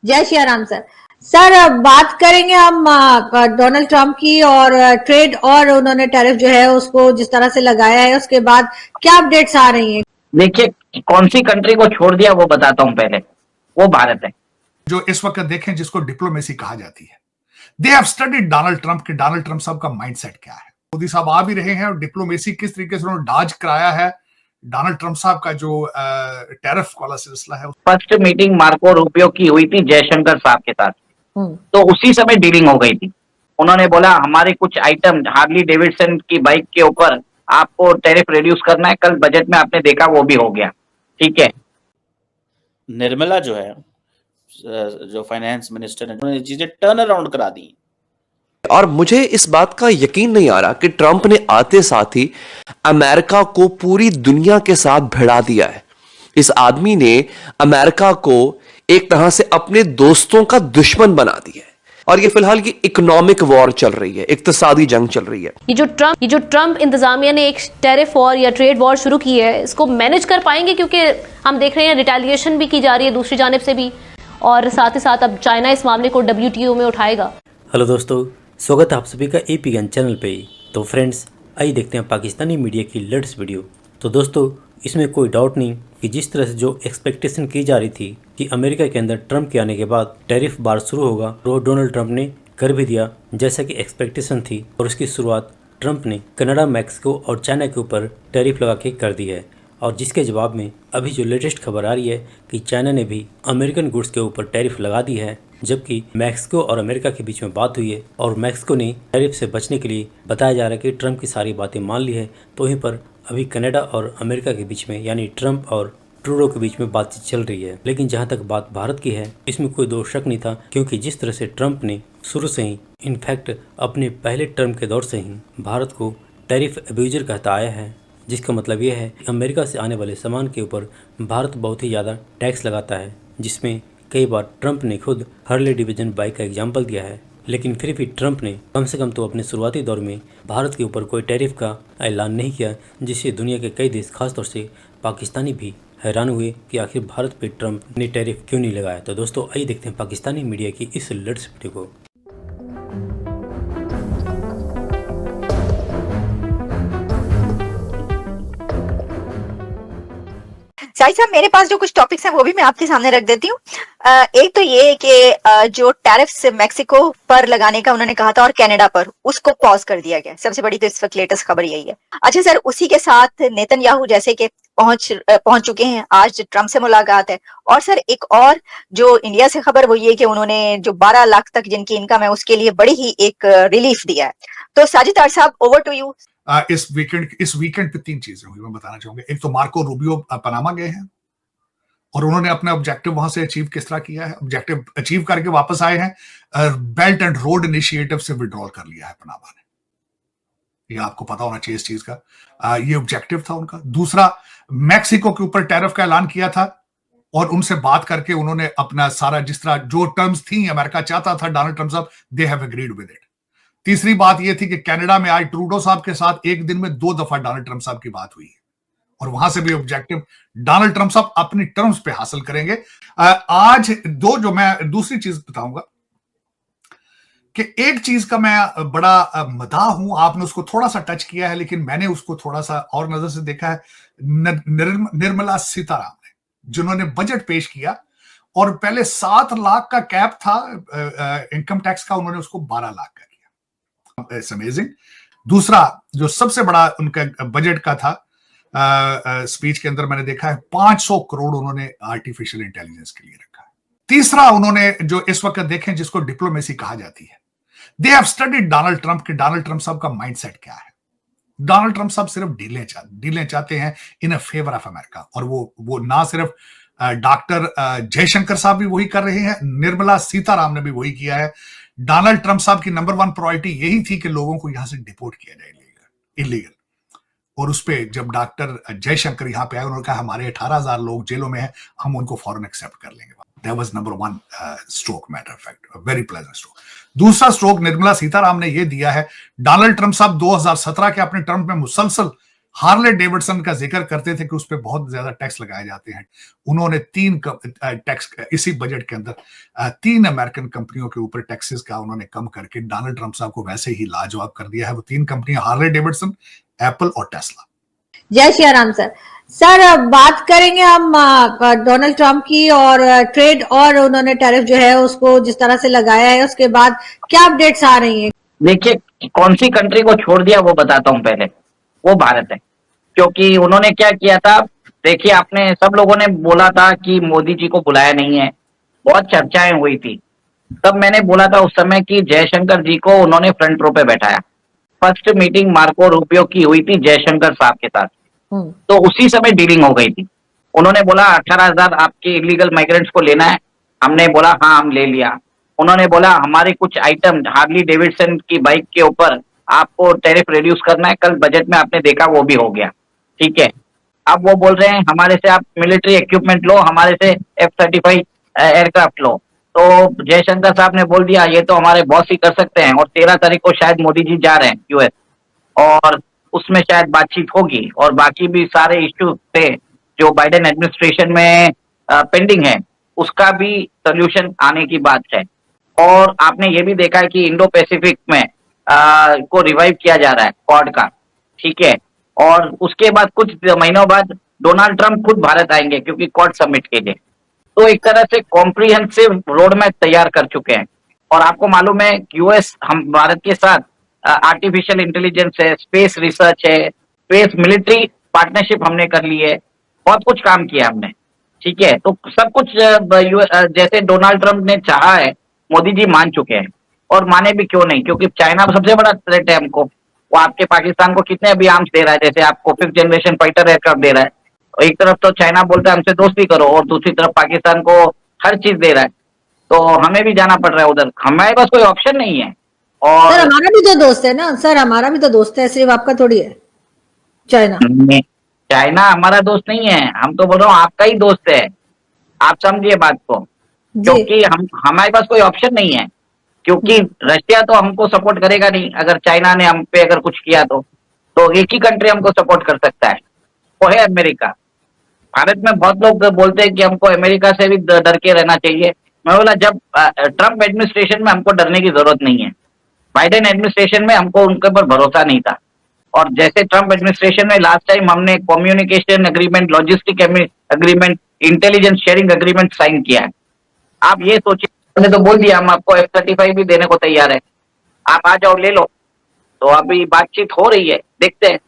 जय Shri Ram sir. Sir बात करेंगे हम डोनाल्ड ट्रंप की और ट्रेड और उन्होंने टैरिफ जो है उसको जिस तरह से लगाया है उसके बाद क्या अपडेट्स आ रही हैं? देखिए, कौन सी कंट्री को छोड़ दिया वो बताता हूं पहले। वो भारत है जो इस वक्त देखें जिसको डिप्लोमेसी कहा जाती है। They have studied Donald Trump के डोनाल्ड ट्रंप साहब का माइंडसेट क्या है। मोदी साहब आ भी रहे हैं और डिप्लोमेसी किस तरीके से उन्होंने डाज कराया है डोनाल्ड ट्रंप साहब का जो टैरिफ वाला सिलसिला है। फर्स्ट मीटिंग मार्को रूबियो की हुई थी जयशंकर साहब के साथ, तो उसी समय डीलिंग हो गई थी। उन्होंने बोला हमारे कुछ आइटम हार्ली डेविडसन की बाइक के ऊपर आपको टैरिफ रिड्यूस करना है, कल बजट में आपने देखा वो भी हो गया। ठीक है, निर्मला जो है जो फाइनेंस मिनिस्टर है उन्होंने चीजें टर्न अराउंड करा दी। और मुझे इस बात का यकीन नहीं आ रहा कि ट्रंप ने आते साथ ही अमेरिका को पूरी दुनिया के साथ भिड़ा दिया है। इस आदमी ने अमेरिका को एक तरह से अपने दोस्तों का दुश्मन बना दिया है और ये फिलहाल की इकोनॉमिक वॉर चल रही है, इक्तिसादी जंग चल रही है। ये जो ट्रंप इंतजामिया ने एक टैरिफ वॉर या ट्रेड वॉर शुरू की है, इसको मैनेज कर पाएंगे? क्योंकि हम देख रहे हैं रिटेलिएशन भी की जा रही है दूसरी जानिब से भी, और साथ ही साथ अब चाइना इस मामले को WTO में उठाएगा। हेलो दोस्तों, स्वागत है आप सभी का AP गन चैनल पे। तो फ्रेंड्स, आइए देखते हैं पाकिस्तानी मीडिया की लेटेस्ट वीडियो। तो दोस्तों, इसमें कोई डाउट नहीं कि जिस तरह से जो एक्सपेक्टेशन की जा रही थी कि अमेरिका के अंदर ट्रंप के आने के बाद टैरिफ बार शुरू होगा, तो डोनाल्ड ट्रंप ने कर भी दिया जैसा कि एक्सपेक्टेशन थी। और उसकी शुरुआत ट्रंप ने कनाडा, मैक्सिको और चाइना के ऊपर टैरिफ लगा के कर दी है। और जिसके जवाब में अभी जो लेटेस्ट खबर आ रही है कि चाइना ने भी अमेरिकन गुड्स के ऊपर टैरिफ लगा दी है, जबकि मैक्सिको और अमेरिका के बीच में बात हुई है और मैक्सिको ने टैरिफ से बचने के लिए बताया जा रहा है कि ट्रंप की सारी बातें मान ली है। तो वहीं पर अभी कनाडा और अमेरिका के बीच में यानी ट्रंप और ट्रूडो के बीच में बातचीत चल रही है। लेकिन जहां तक बात भारत की है, इसमें कोई दो शक नहीं था, क्योंकि जिस तरह से ट्रंप ने शुरू से ही, इनफैक्ट अपने पहले टर्म के दौर से ही भारत को टैरिफ अब्यूजर कहता आया है, जिसका मतलब यह है कि अमेरिका से आने वाले सामान के ऊपर भारत बहुत ही ज़्यादा टैक्स लगाता है, जिसमें कई बार ट्रंप ने खुद हार्ले डेविडसन बाइक का एग्जाम्पल दिया है। लेकिन फिर भी ट्रंप ने कम से कम तो अपने शुरुआती दौर में भारत के ऊपर कोई टैरिफ का ऐलान नहीं किया, जिससे दुनिया के कई देश, खासतौर से पाकिस्तानी भी हैरान हुए कि आखिर भारत पे ट्रंप ने टैरिफ क्यों नहीं लगाया। तो दोस्तों, आइए देखते हैं पाकिस्तानी मीडिया की इस लेटेस्ट वीडियो को। शाहिद साहब, मेरे पास जो कुछ टॉपिक्स हैं वो भी मैं आपके सामने रख देती हूँ। एक तो ये कि जो टैरिफ्स मैक्सिको पर लगाने का उन्होंने कहा था और कनाडा पर, उसको पॉज कर दिया गया। सबसे बड़ी तो इस वक्त लेटेस्ट खबर यही है। अच्छा सर, उसी के साथ नेतन्याहू जैसे कि पहुंच चुके हैं, आज ट्रंप से मुलाकात है। और सर एक और जो इंडिया से खबर वो ये कि उन्होंने जो 12 लाख तक जिनकी इनकम है उसके लिए बड़ी ही एक रिलीफ दिया है। तो साजिद तार साहब, ओवर टू यू। इस वीकेंड पे 3 चीजें हुई मैं बताना चाहूंगा। एक तो मार्को रूबियो पनामा गए हैं और उन्होंने अपना ऑब्जेक्टिव वहां से अचीव किस तरह किया है, ऑब्जेक्टिव अचीव करके वापस आए हैं। बेल्ट एंड रोड इनिशिएटिव से विड्रॉल कर लिया है पनामा ने, ये आपको पता होना चाहिए इस चीज का। ये ऑब्जेक्टिव था उनका। दूसरा, मैक्सिको के ऊपर टैरिफ का ऐलान किया था और उनसे बात करके उन्होंने अपना सारा जिस तरह जो टर्म्स थी अमेरिका चाहता था डोनाल्ड ट्रंप साहब, they have agreed with it. तीसरी बात यह थी कि कनाडा में आज ट्रूडो साहब के साथ एक दिन में 2 दफा डोनाल्ड ट्रंप साहब की बात हुई है और वहां से भी ऑब्जेक्टिव डोनाल्ड ट्रंप साहब अपनी टर्म्स पे हासिल करेंगे। आज जो मैं दूसरी चीज बताऊंगा कि एक चीज का मैं बड़ा मदाह हूं, आपने उसको थोड़ा सा टच किया है लेकिन मैंने उसको थोड़ा सा और नजर से देखा है। निर्मला सीतारामन ने, जिन्होंने बजट पेश किया और पहले 7 लाख का कैप था इनकम टैक्स का, उन्होंने उसको 12 लाख का किया। It's amazing. दूसरा जो सबसे बड़ा उनका बजट का था स्पीच के अंदर मैंने देखा है 500 करोड़ उन्होंने आर्टिफिशियल इंटेलिजेंस के लिए रखा है। तीसरा, उन्होंने जो इस वक्त देखें जिसको डिप्लोमेसी कहा जाती है, they have studied Donald Trump के डोनाल्ड ट्रंप साहब का माइंडसेट क्या है। डोनाल्ड ट्रंप साहब सिर्फ डीलें चाहते हैं इन फेवर ऑफ अमेरिका, और वो ना सिर्फ डॉक्टर जयशंकर साहब भी वही कर रहे हैं, निर्मला सीतारामन ने भी वही किया है। डोनाल्ड ट्रंप साहब की नंबर 1 प्रायोरिटी यही थी कि लोगों को यहां से डिपोर्ट किया जाए इलीगल। और उस पे जब डॉक्टर जयशंकर यहां पे आए, उन्होंने कहा हमारे 18,000 लोग जेलों में हैं, हम उनको फौरन एक्सेप्ट कर लेंगे। That was number 1 stroke, matter of fact, a very pleasant stroke. दूसरा स्ट्रोक निर्मला सीतारामन ने यह दिया है, डोनाल्ड ट्रंप साहब 2017 के अपने टर्म में मुसलसल हार्ले डेविडसन का जिक्र करते थे कि उस पर बहुत ज्यादा टैक्स लगाए जाते हैं। उन्होंने 3 टैक्स इसी बजट के अंदर 3 अमेरिकन कंपनियों के ऊपर टैक्सेस का उन्होंने कम करके डोनाल्ड ट्रंप साहब को वैसे ही लाजवाब कर दिया है। वो 3 कंपनियां हार्ले डेविडसन, एप्पल और टेस्ला। जय श्री राम सर। सर बात करेंगे हम डोनाल्ड ट्रंप की और ट्रेड और उन्होंने टैरिफ जो है उसको जिस तरह से लगाया है उसके बाद क्या अपडेट्स आ रही हैं? देखिए, कौन सी कंट्री को छोड़ दिया वो बताता हूँ पहले। वो भारत है, क्योंकि उन्होंने क्या किया था। देखिए, आपने सब लोगों ने बोला था कि मोदी जी को बुलाया नहीं है, बहुत चर्चाएं हुई थी। तब मैंने बोला था उस समय कि जयशंकर जी को उन्होंने फ्रंट रो पे बैठाया। फर्स्ट मीटिंग मार्को रूबियो की हुई थी जयशंकर साहब के साथ, तो उसी समय डीलिंग हो गई थी। उन्होंने बोला 18,000 आपके इलीगल माइग्रेंट्स को लेना है। हमने बोला हाँ, हम ले लिया। उन्होंने बोला हमारे कुछ आइटम हार्ली डेविडसन की बाइक के ऊपर आपको टैरिफ रिड्यूस करना है। कल बजट में आपने देखा वो भी हो गया, ठीक है। अब वो बोल रहे हैं हमारे से आप मिलिट्री इक्विपमेंट लो, हमारे से F-35 एयरक्राफ्ट लो। तो जयशंकर साहब ने बोल दिया ये तो हमारे बॉस ही कर सकते हैं। और 13 तारीख को शायद मोदी जी जा रहे हैं यूएस, और उसमें शायद बातचीत होगी। और बाकी भी सारे इश्यूज थे जो बाइडेन एडमिनिस्ट्रेशन में पेंडिंग है, उसका भी सोल्यूशन आने की बात है। और आपने ये भी देखा है कि इंडो पैसिफिक में को रिवाइव किया जा रहा है क्वाड का, ठीक है। और उसके बाद कुछ महीनों बाद डोनाल्ड ट्रंप खुद भारत आएंगे क्योंकि क्वाड समिट के लिए। तो एक तरह से कॉम्प्रिहेंसिव रोड मैप तैयार कर चुके हैं। और आपको मालूम है यूएस हम भारत के साथ आर्टिफिशियल इंटेलिजेंस है, स्पेस रिसर्च है, स्पेस मिलिट्री पार्टनरशिप हमने कर ली है, बहुत कुछ काम किया हमने, ठीक है। तो सब कुछ जैसे डोनाल्ड ट्रंप ने चाहा है मोदी जी मान चुके हैं। और माने भी क्यों नहीं, क्योंकि चाइना सबसे बड़ा थ्रेट है हमको। वो आपके पाकिस्तान को कितने अभी आर्म्स दे रहा है, जैसे आपको 5th जनरेशन फाइटर एयरक्राफ्ट दे रहा है। एक तरफ तो चाइना बोलता है हमसे दोस्ती करो, और दूसरी तरफ पाकिस्तान को हर चीज दे रहा है। तो हमें भी जाना पड़ रहा है उधर, हमारे पास कोई ऑप्शन नहीं है। और सर हमारा भी तो दोस्त है ना सर, हमारा भी तो दोस्त है, सिर्फ आपका थोड़ी है चाइना। चाइना हमारा दोस्त नहीं है, हम तो बोल रहा हूँ आपका ही दोस्त है। आप समझिए बात को, क्योंकि हमारे पास कोई ऑप्शन नहीं है। क्योंकि रशिया तो हमको सपोर्ट करेगा नहीं, अगर चाइना ने हम पे अगर कुछ किया तो एक ही कंट्री हमको सपोर्ट कर सकता है, वो है अमेरिका। भारत में बहुत लोग बोलते हैं कि हमको अमेरिका से भी डर के रहना चाहिए। मैं बोला जब ट्रंप एडमिनिस्ट्रेशन में हमको डरने की जरूरत नहीं है, बाइडेन एडमिनिस्ट्रेशन में हमको उनके ऊपर भरोसा नहीं था। और जैसे ट्रंप एडमिनिस्ट्रेशन में लास्ट टाइम हमने communication agreement, logistic agreement, intelligence sharing agreement sign किया है। आप ये सोचिए, हमने तो बोल दिया हम आपको F-35 भी देने को तैयार है, आप आ जाओ ले लो। तो अभी बातचीत हो रही है, देखते हैं।